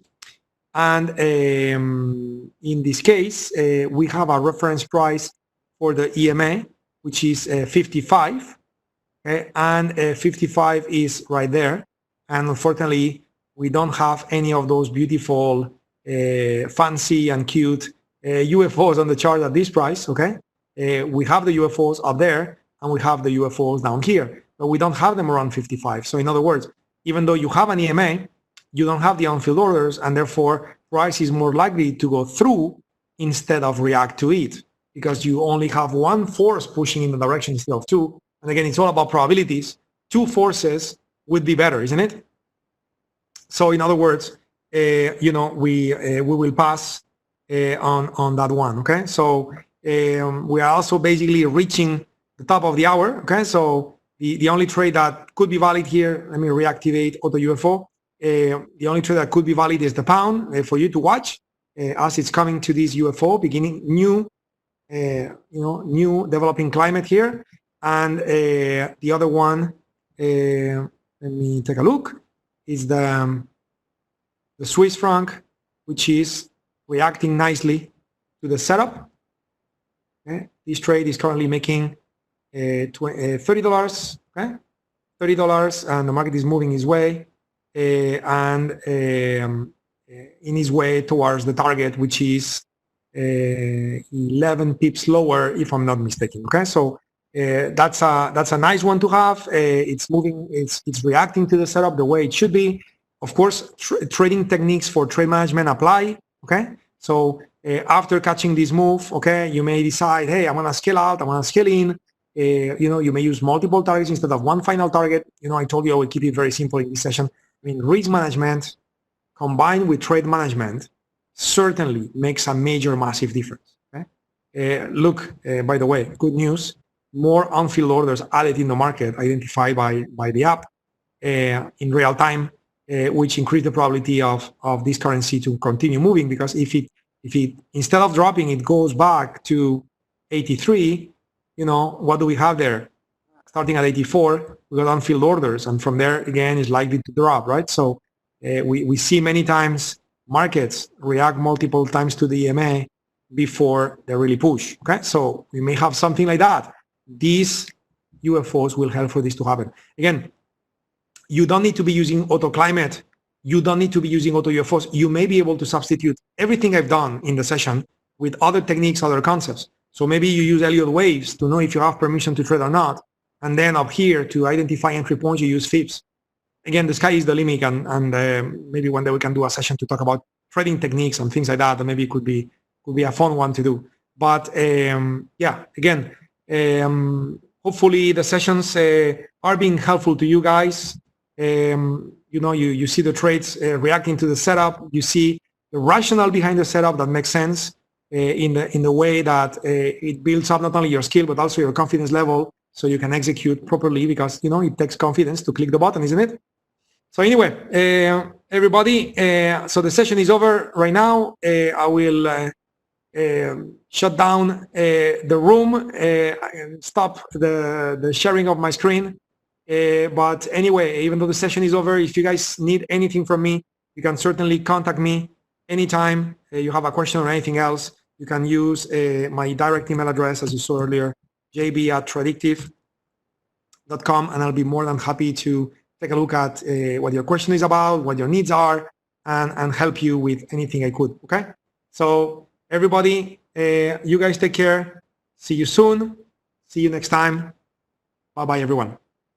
And in this case, we have a reference price for the EMA, which is 55. Okay, and 55 is right there. And unfortunately, we don't have any of those beautiful, fancy and cute UFOs on the chart at this price, okay? We have the UFOs up there, and we have the UFOs down here, but we don't have them around 55. So in other words, even though you have an EMA, you don't have the on-field orders, and therefore price is more likely to go through instead of react to it, because you only have one force pushing in the direction instead of 2. And again, it's all about probabilities. 2 forces would be better, isn't it? So in other words, we will pass on that one. Okay, so we are also basically reaching the top of the hour. Okay, so the only trade that could be valid here, let me reactivate auto UFO. The only trade that could be valid is the pound for you to watch as it's coming to this UFO, beginning new developing climate here, and the other one. Let me take a look. Is the Swiss franc, which is reacting nicely to the setup. Okay. This trade is currently making $30. Okay, $30, and the market is moving his way and in his way towards the target, which is 11 pips lower, if I'm not mistaken. Okay, so that's a nice one to have. It's moving, it's reacting to the setup the way it should be. Of course, trading techniques for trade management apply. Okay, so after catching this move, okay, you may decide, hey, I want to scale out, I want to scale in. You may use multiple targets instead of one final target. I told you I will keep it very simple in this session. I mean, risk management combined with trade management certainly makes a major, massive difference. Okay, look, by the way, good news. More on-field orders added in the market identified by the app in real time, which increase the probability of this currency to continue moving, because if it instead of dropping, it goes back to 83, what do we have there? Starting at 84, we got on-field orders, and from there again is likely to drop, right? So we see many times markets react multiple times to the EMA before they really push. Okay, so we may have something like that. These UFOs will help for this to happen. Again, you don't need to be using auto climate. You don't need to be using auto UFOs. You may be able to substitute everything I've done in the session with other techniques, other concepts. So maybe you use Elliott waves to know if you have permission to trade or not. And then up here to identify entry points, you use FIBs. Again, the sky is the limit, and maybe one day we can do a session to talk about trading techniques and things like that. And maybe it could be a fun one to do. But yeah, again, hopefully the sessions are being helpful to you guys. You see the trades reacting to the setup. You see the rationale behind the setup that makes sense in the way that it builds up not only your skill but also your confidence level, so you can execute properly, because it takes confidence to click the button, isn't it? So anyway, everybody, so the session is over right now. I will shut down the room and stop the sharing of my screen. But anyway, even though the session is over, if you guys need anything from me, you can certainly contact me anytime you have a question or anything else. You can use my direct email address, as you saw earlier, jb@tradewithufos.com, and I'll be more than happy to take a look at what your question is about, what your needs are, and help you with anything I could, okay? So everybody, you guys take care. See you soon. See you next time. Bye-bye, everyone.